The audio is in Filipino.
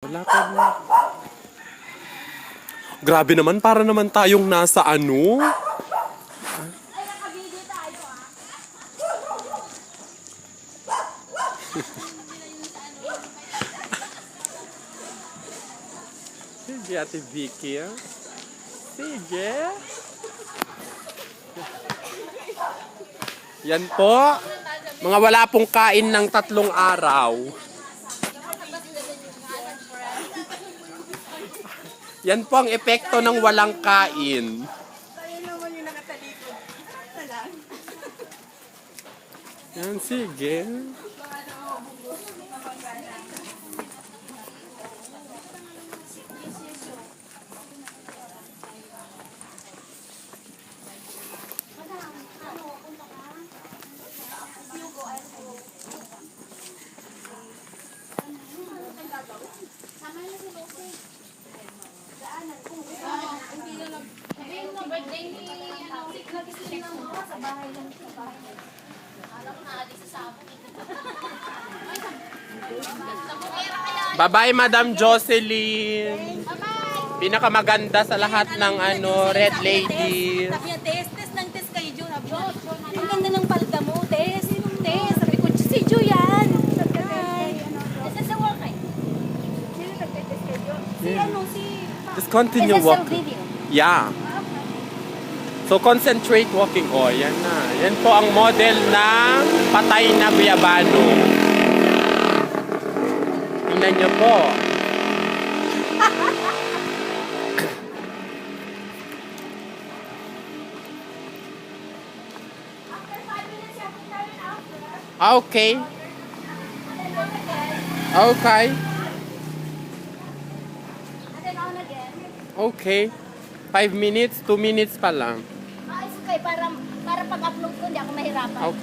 Lakad na. Grabe naman, para naman tayong nasa ano. Ay, nakabili tayo ah. Sige, Ate Vicky. Ah. Sige. Yan po. Mga wala pong kain ng 3 araw. Yan po ang epekto ng walang kain. Tayo naman yung nakatalikod. Talang. Yan, sige. Birthday ni nagising lang ako sa bahay lang sa bahay. Alam ko na alis sa sabong. Bye-bye, Madam Jocelyn. Bye-bye! Pinakamaganda sa lahat ng red lady. Sabi niya, test ng test kayo, Jo. Ang ganda ng palda mo, test. Test. Sabi ko, si Jo yan. Nasa sa wakay. Sino nagtitest kayo? Si ano, si... Just continue walking. Yeah. So concentrate walking. Oh, yan na. Yan po ang model ng patay na Guyabano. Tingnan niyo po. Okay. Okay. Okay. 5 minutes, 2 minutes pa lang. It's okay, para pag-upload ko, hindi ako mahirapan. Okay.